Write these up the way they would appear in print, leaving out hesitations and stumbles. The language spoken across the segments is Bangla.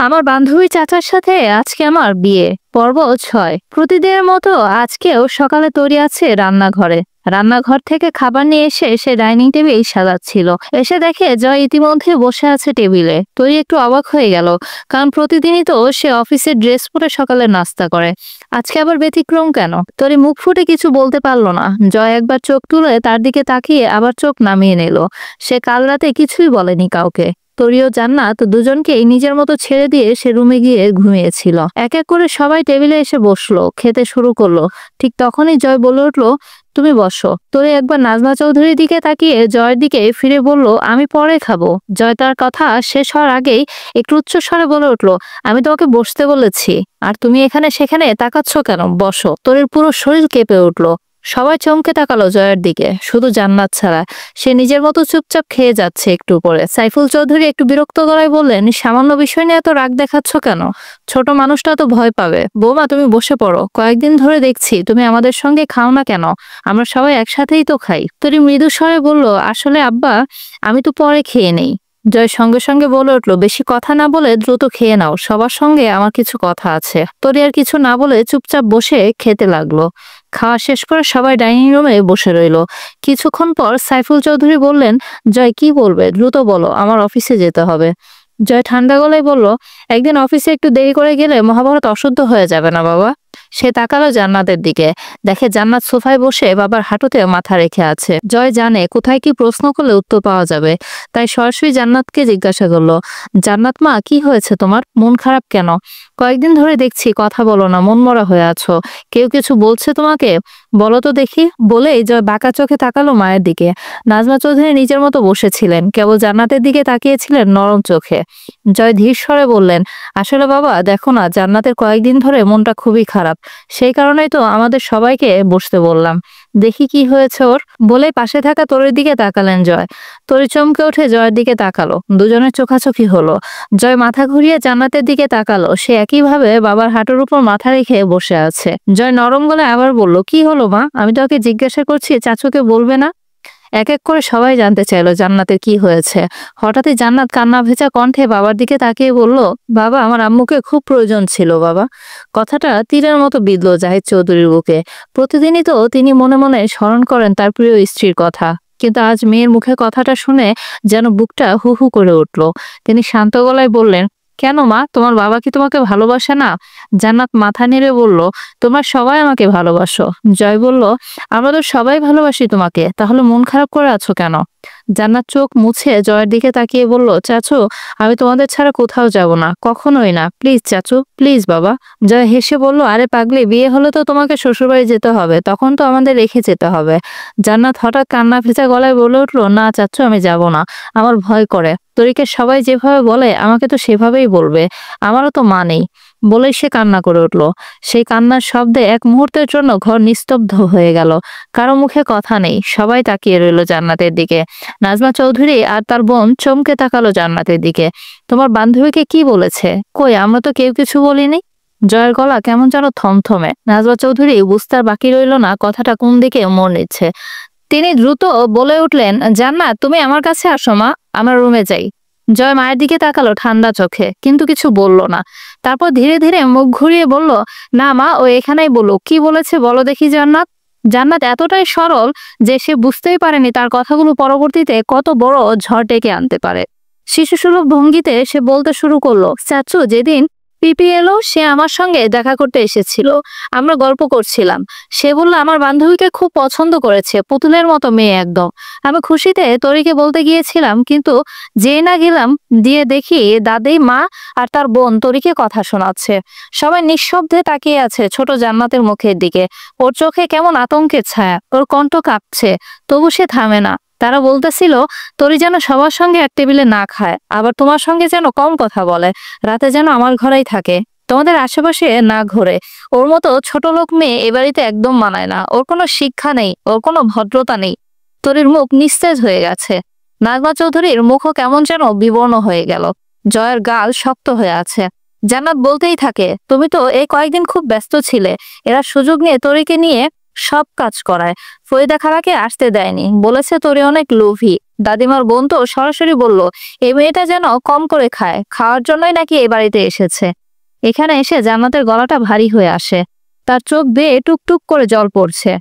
আমার বান্ধবীর চাচার সাথে আজকে আমার বিয়ে। পর্ব 6। প্রতিদিনের মতো আজকেও সকালে তৈরি আছে রান্নাঘরে। রান্নাঘর থেকে খাবার নিয়ে এসে সে ডাইনিং টেবিল সাজাচ্ছিল। এসে দেখে জয় ইতিমধ্যে বসে আছে টেবিলে। তৈরি একটু অবাক হয়ে গেল, কারণ প্রতিদিনই তো সে অফিসের ড্রেস পরে সকালে নাস্তা করে, আজকে আবার ব্যতিক্রম কেন? তরি মুখ ফুটে কিছু বলতে পারলো না। জয় একবার চোখ তুলে তার দিকে তাকিয়ে আবার চোখ নামিয়ে নিল। সে কাল রাতে কিছুই বলেনি কাউকে। তরি ও জান্নাত দুজনকেই নিজের মতো ছেড়ে দিয়ে সে রুমে গিয়ে ঘুমিয়েছিল। এক এক করে সবাই টেবিলে এসে বসলো, খেতে শুরু করলো। ঠিক তখনই জয় বলে উঠলো, তুমি বসো। তরি একবার নাজমা চৌধুরীর দিকে তাকিয়ে জয়ের দিকে ফিরে বলল, আমি পরে খাবো। জয় তার কথা শেষ হওয়ার আগেই একটু উচ্চ স্বরে বলে উঠলো, আমি তোমাকে বসতে বলেছি, আর তুমি এখানে সেখানে তাকাচ্ছ কেন? বসো। তরির পুরো শরীর কেঁপে উঠলো। সবাই চমকে তাকালো জয়ের দিকে, শুধু জান্নাত ছাড়া। সে নিজের মতো চুপচাপ খেয়ে যাচ্ছে একটু পরে। সাইফুল চৌধুরী একটু বিরক্ত গলায় বললেন, সামান্য বিষয় নিয়ে এত রাগ দেখাচ্ছ কেন? ছোট মানুষটা তো ভয় পাবে। বৌমা, তুমি বসে পড়ো। কয়েকদিন ধরে দেখছি তুমি আমাদের সঙ্গে খাও না কেন? আমরা সবাই একসাথেই তো খাই। তরি মৃদু স্বরে বলল, আসলে আব্বা, আমি তো পরে খেয়ে নেই। জয় সঙ্গে সঙ্গে বলে উঠলো, বেশি কথা না বলে দ্রুত খেয়ে নাও, সবার সঙ্গে আমার কিছু কথা আছে। তরি আর কিছু না বলে চুপচাপ বসে খেতে লাগলো। খাওয়া শেষ করে সবাই ডাইনিং রুমে বসে রইল। কিছুক্ষণ পর সাইফুল চৌধুরী বললেন, জয় কি বলবে দ্রুত বলো, আমার অফিসে যেতে হবে। জয় ঠান্ডা গলায় বলল, একদিন অফিসে একটু দেরি করে গেলে মহাভারত অশুদ্ধ হয়ে যাবে না বাবা? সে তাকালো জান্নাতের দিকে, দেখে জান্নাত সোফায় বসে বাবার হাঁটুতে মাথা রেখে আছে। জয় জানে কোথায় কি প্রশ্ন করলে উত্তর পাওয়া যাবে, তাই সরাসরি জান্নাতকে জিজ্ঞাসা করলো, জান্নাত মা, কি হয়েছে তোমার? মন খারাপ কেন? কয়েকদিন ধরে দেখছি কথা বলো না, মন মরা হয়ে আছো। কেউ কিছু বলছে তোমাকে? বলো তো দেখি। বলেই জয় বাঁকা চোখে তাকালো মায়ের দিকে। নাজমা চৌধুরী নিজের মতো বসেছিলেন, কেবল জান্নাতের দিকে তাকিয়েছিলেন নরম চোখে। জয় ধীর স্বরে বললেন, আসলে বাবা দেখো না, জান্নাতের কয়েকদিন ধরে মনটা খুবই খারাপ, সেই কারণেই তো আমাদের সবাইকে বসতে বললাম, দেখি কি হয়েছে ওর। বলে পাশে থাকা তরির দিকে তাকালেন জয়। তরি চমকে উঠে জয়ের দিকে তাকালো। দুজনের চোখাচোখি হলো। জয় মাথা ঘুরিয়ে জান্নাতের দিকে তাকালো। সে একইভাবে বাবার হাঁটুর উপর মাথা রেখে বসে আছে। জয় নরম গলায় আবার বলল, কি হলো মা? আমি তো ওকে জিজ্ঞাসা করছি, চাচুকে বলবে না? এক এক করে সবাই জানতে চাইলো জান্নাতের কি হয়েছে। হঠাৎই জান্নাত কান্না ভেজা কণ্ঠে বাবার দিকে তাকিয়ে বলল, বাবা, আমার আম্মুকে খুব প্রয়োজন ছিল বাবা। কথাটা তীরের মতো বিঁধল জাহিদ চৌধুরীর বুকে। প্রতিদিনই তো তিনি মনে মনে স্মরণ করেন তার প্রিয় স্ত্রীর কথা, কিন্তু আজ মেয়ের মুখে কথাটা শুনে যেন বুকটা হু হু করে উঠল। তিনি শান্ত গলায় বললেন, কেন মা, তোমার বাবা কি তোমাকে ভালোবাসে না? জান্নাত মাথা নেড়ে বলল, তোমরা সবাই আমাকে ভালোবাসো। জয় বলল, আমরা তো সবাই ভালোবাসি তোমাকে, তাহলে মন খারাপ করে আছো কেন? জান্নাত চোখ মুছে জয়ের দিকে তাকিয়ে বলল, চাচু, আমি তোমাদের ছাড়া কোথাও যাব না, কখনোই না, প্লিজ চাচু, প্লিজ বাবা। জয় হেসে বলল, আরে পাগলি, বিয়ে হলে তো তোমাকে শ্বশুরবাড়ি যেতে হবে, তখন তো আমাদের রেখে যেতে হবে। জান্নাত হঠাৎ কান্না ভেজা গলায় বলে উঠলো, না চাচু, আমি যাব না, আমার ভয় করে। তরিকে সবাই যেভাবে বলে আমাকে তো সেভাবেই বলবে, আমারও তো মা নেই। বলেই সে কান্না করে উঠল। সেই কান্নার শব্দে এক মুহূর্তের জন্য ঘর নিস্তব্ধ হয়ে গেল। কারো মুখে কথা নেই, সবাই তাকিয়ে রইল জান্নাতের দিকে। নাজমা চৌধুরী আর তার বোন চমকে তাকালো জান্নাতের দিকে। তোমার বান্ধবীকে কি বলেছে? কই, আমরা তো কেউ কিছু বলিনি। জয়ের গলা কেমন যেন থমথমে। নাজমা চৌধুরী বুঝতে আর বাকি রইল না কথাটা কোন দিকে মোড় নিচ্ছে। তিনি দ্রুত বলে উঠলেন, জান্নাত, তুমি আমার কাছে আসো মা, আমার রুমে যাই। জয় মায়ের দিকে তাকালো ঠান্ডা চোখে, কিন্তু কিছু বলল না। তারপর ধীরে ধীরে মুখ ঘুরিয়ে বলল, না মা, ও এখানেই বলো, কি বলেছে বলো দেখি জান্নাত। জান্নাত এতটাই সরল যে সে বুঝতেই পারেনি তার কথাগুলো পরবর্তীতে কত বড় ঝড় ডেকে আনতে পারে। শিশুসুলভ ভঙ্গিতে সে বলতে শুরু করলো, চাচু, যেদিন পিপি এলো সে আমার সঙ্গে দেখা করতে এসেছিল, আমরা গল্প করছিলাম। সে বলল আমার বান্ধবীকে খুব পছন্দ করেছে, পুতুলের মতো মেয়ে একদম। আমি খুশিতে তরিকে বলতে গিয়েছিলাম, কিন্তু যেই না গেলাম দিয়ে দেখি দাদি, মা আর তার বোন তরিকে কথা শোনাচ্ছে। সবাই নিঃশব্দে তাকিয়ে আছে ছোট জান্নাতের মুখের দিকে। ওর চোখে কেমন আতঙ্কের ছায়া, ওর কণ্ঠ কাঁপছে, তবু সে থামে না। তারা বলতেছিল, তরি যেন সবার সঙ্গে এক টেবিলে না খায়, আবার তোমার সঙ্গে যেন কম কথা বলে, রাতে যেন আমার ঘরেই থাকে, তোমাদের আশেপাশে না ঘোরে। ওর মতো ছোট লোক মেয়ে এ বাড়িতে একদম মানায় না, ওর কোনো শিক্ষা নেই, ওর কোনো ভদ্রতা নেই। তরির মুখ নিস্তেজ হয়ে গেছে। নাজমা চৌধুরীর মুখও কেমন যেন বিবর্ণ হয়ে গেল। জয়ের গাল শক্ত হয়ে আছে। জান্নাত বলতেই থাকে, তুমি তো এই কয়েকদিন খুব ব্যস্ত ছিলে, এরা সুযোগ নিয়ে তরিকে নিয়ে সব কাজ করায়। ফরিদা খালাকে আসতে দেয়নি, বলেছে তরি অনেক লোভী। দাদিমার বোন তো সরাসরি বলল, এই মেয়েটা যেন কম করে খায়, খাওয়ার জন্যই নাকি এই বাড়িতে এসেছে। এখানে এসে জান্নাতের গলাটা ভারী হয়ে আসে, তার চোখ বেয়ে টুকটুক করে জল পড়ছে।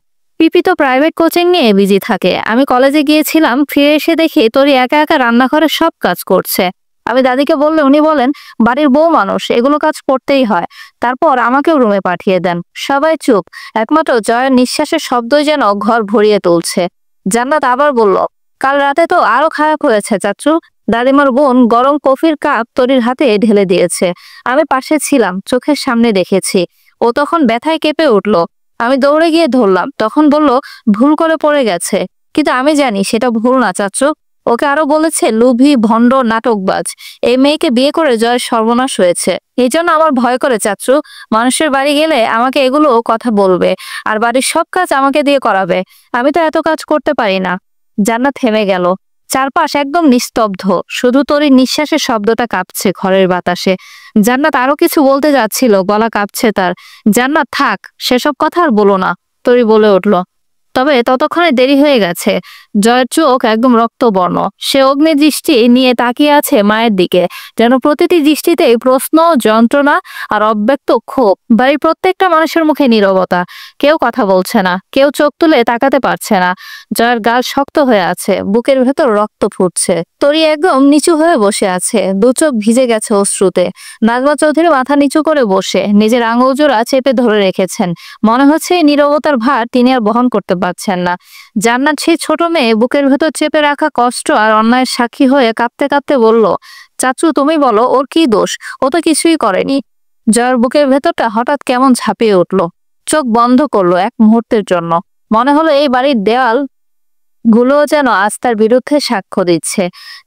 পিপি তো প্রাইভেট কোচিং নিয়ে বিজি থাকে, আমি কলেজে গিয়েছিলাম, ফিরে এসে দেখি তোরই একা একা রান্নাঘরে সব কাজ করছে। আমি দাদিকে বললে উনি বলেন, বাড়ির বউ মানুষ, এগুলো কাজ করতেই হয়। তারপর আমাকেও রুমে পাঠিয়ে দেন। সবাই চুপ, একমাত্র জয়ের নিঃশ্বাসের শব্দই যেন ঘর ভরিয়ে তুলছে। জান্নাত আবার বলল, কাল রাতে তো আরো খারাপ হয়েছে চাচু। দাদিমার বোন গরম কফির কাপ তরির হাতে ঢেলে দিয়েছে। আমি পাশে ছিলাম, চোখের সামনে দেখেছি। ও তখন ব্যথায় কেঁপে উঠল। আমি দৌড়ে গিয়ে ধরলাম, তখন বলল ভুল করে পড়ে গেছে। কিন্তু আমি জানি সেটা ভুল না চাচু। ওকে আরো বলেছে লোভী, ভণ্ড, নাটকবাজ। এই মেয়েকে বিয়ে করে জয়ের সর্বনাশ হয়েছে। এই জন্য আমার ভয় করে চাচু। মানুষের বাড়ি গেলে আমাকে এগুলো কথা বলবে, আর বাড়ির সব কাজ আমাকে দিয়ে করাবে। আমি তো এত কাজ করতে পারি না। জান্নাত থেমে গেল। চারপাশ একদম নিস্তব্ধ, শুধু তরির নিঃশ্বাসের শব্দটা কাঁপছে ঘরের বাতাসে। জান্নাত আরো কিছু বলতে যাচ্ছিল, গলা কাঁপছে তার। জান্নাত থাক, সেসব কথা আর বলো না, তরি বলে উঠল। তবে ততক্ষণে দেরি হয়ে গেছে। জয়ের চোখ একদম রক্তবর্ণ, সে অগ্নি দৃষ্টি নিয়ে তাকিয়ে আছে মায়ের দিকে, যেন প্রতিটি দৃষ্টিতেই প্রশ্ন, যন্ত্রণা আর অব্যক্ত ক্ষোভ। বাড়ির প্রত্যেকটা মানুষের মুখে নীরবতা, কেউ কথা বলছে না, কেউ চোখ তুলে তাকাতে পারছে না। জয়ের গাল শক্ত হয়ে আছে, বুকের ভেতর রক্ত ফুটছে। তরি একদম নিচু হয়ে বসে আছে, দু চোখ ভিজে গেছে অশ্রুতে। নাজমা চৌধুরী মাথা নিচু করে বসে নিজের আঙুল জোড়া চেপে ধরে রেখেছেন। মনে হচ্ছে এই নীরবতার ভার তিনি আর বহন করতে পারছেন না। জান্নাত সেই ছোট মেয়ে, বুকের ভেতর চেপে রাখা কষ্ট আর অন্যায়ের সাক্ষী হয়ে কাঁপতে কাঁপতে বলল, চাচু তুমি বলো, ওর কি দোষ? ও তো কিছুই করেনি। জয়ের বুকের ভেতরটা হঠাৎ কেমন ঝাঁপিয়ে উঠল, চোখ বন্ধ করলো এক মুহূর্তের জন্য। মনে হলো এই বাড়ির দেওয়াল গুলো যেন আজ তার বিরুদ্ধে সাক্ষ্য দিচ্ছে।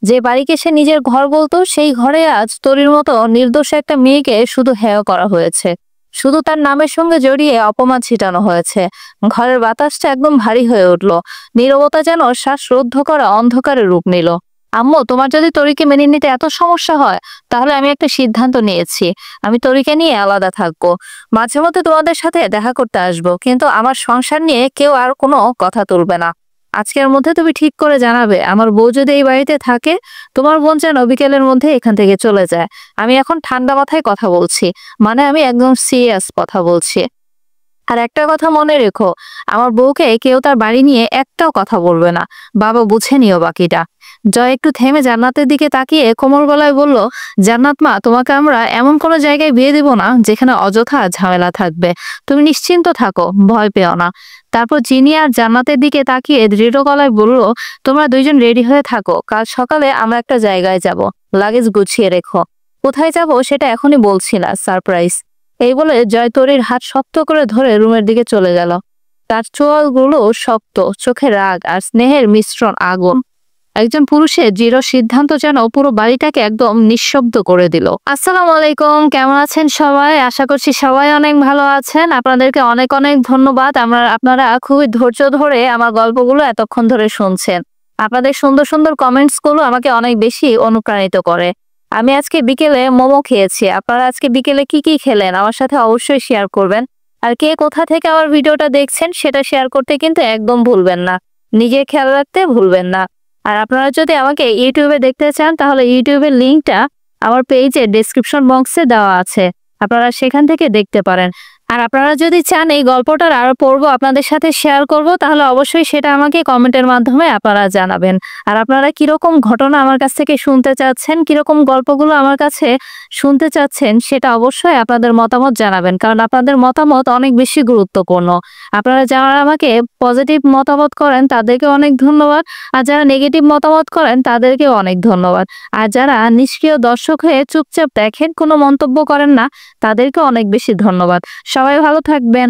যে বাড়িকে সে নিজের ঘর বলতো, সেই ঘরে আজ তরির মতো নির্দোষ একটা মেয়েকে শুধু হেয় করা হয়েছে, শুধু তার নামের সঙ্গে জড়িয়ে অপমান ছিটানো হয়েছে। ঘরের বাতাসটা একদম ভারী হয়ে উঠল, নীরবতা যেন শ্বাসরুদ্ধ করা অন্ধকারের রূপ নিল। আম্মু, তোমার যদি তরিকে মেনে নিতে এত সমস্যা হয়, তাহলে আমি একটা সিদ্ধান্ত নিয়েছি। আমি তরিকে নিয়ে আলাদা থাকবো। মাঝে মধ্যে তোমাদের সাথে দেখা করতে আসবো, কিন্তু আমার সংসার নিয়ে কেউ আর কোনো কথা তুলবে না। আজকের মধ্যে তুমি ঠিক করে জানাবে, আমার বউ যদি এই বাড়িতে থাকে, তোমার বোন যেন বিকেলের মধ্যে এখান থেকে চলে যায়। আমি এখন ঠান্ডা মাথায় কথা বলছি, মানে আমি একদম সিরিয়াস কথা বলছি। আর একটা কথা মনে রেখো, আমার বউকে কেউ তার বাড়ি নিয়ে একটাও কথা বলবে না। বাবা বুঝে নিও বাকিটা। জয় একটু থেমে জান্নাতের দিকে তাকিয়ে কোমল গলায় বলল, জান্নাত মা, তোমাকে আমরা এমন কোনো জায়গায় বিয়ে দেব না যেখানে অযথা ঝামেলা থাকবে। তুমি নিশ্চিন্ত থাকো, ভয় পেও না। তারপর জিনি আর জান্নাতের দিকে তাকিয়ে দৃঢ় গলায় বলল, তোমরা দুইজন রেডি হয়ে থাকো, কাল সকালে আমরা একটা জায়গায় যাব। লাগেজ গুছিয়ে রেখো। কোথায় যাব সেটা এখনই বলছি না, সারপ্রাইজ। এই বলে জয় তরির হাত শক্ত করে ধরে রুমের দিকে চলে গেল। তার চোয়ালগুলো শক্ত, চোখে রাগ আর স্নেহের মিশ্রণ আগুন। একজন পুরুষের দৃঢ় সিদ্ধান্ত যেন পুরো বাড়িটাকে একদম নিঃশব্দ করে দিল। আসসালামু আলাইকুম, কেমন আছেন সবাই? আশা করছি সবাই অনেক ভালো আছেন। আপনাদেরকে অনেক অনেক ধন্যবাদ। আপনারা খুবই ধৈর্য ধরে আমার গল্পগুলো এতক্ষণ ধরে শুনছেন। আপনাদের সুন্দর সুন্দর কমেন্টস গুলো আমাকে অনেক বেশি অনুপ্রাণিত করে। আমি আজকে বিকেলে মোমো খেয়েছি। আপনারা আজকে বিকেলে কি কি খেলেন আমার সাথে অবশ্যই শেয়ার করবেন। আর কে কোথা থেকে আমার ভিডিওটা দেখছেন সেটা শেয়ার করতে কিন্তু একদম ভুলবেন না। নিজের খেয়াল রাখতে ভুলবেন না। আর আপনারা যদি আমাকে ইউটিউবে দেখতে চান, তাহলে ইউটিউবের লিঙ্কটা আমার পেজে ডেসক্রিপশন বক্সে দেওয়া আছে, আপনারা সেখান থেকে দেখতে পারেন। আর আপনারা যদি চান এই গল্পটার আরো পড়ব, আপনাদের সাথে শেয়ার করব, তাহলে অবশ্যই সেটা আমাকে কমেন্টের মাধ্যমে আপনারা জানাবেন। আর আপনারা কিরকম ঘটনা আমার কাছ থেকে শুনতে চাচ্ছেন, কিরকম গল্পগুলো আমার কাছে শুনতে চাচ্ছেন, সেটা অবশ্যই আপনাদের মতামত জানাবেন, কারণ আপনাদের মতামত অনেক বেশি গুরুত্বপূর্ণ। আপনারা যারা আমাকে পজিটিভ মতামত করেন তাদেরকে অনেক ধন্যবাদ, আর যারা নেগেটিভ মতামত করেন তাদেরকেও অনেক ধন্যবাদ। আর যারা নিষ্ক্রিয় দর্শক হয়ে চুপচাপ দেখেন, কোনো মন্তব্য করেন না, তাদেরকে অনেক বেশি ধন্যবাদ। সবাই ভালো থাকবেন।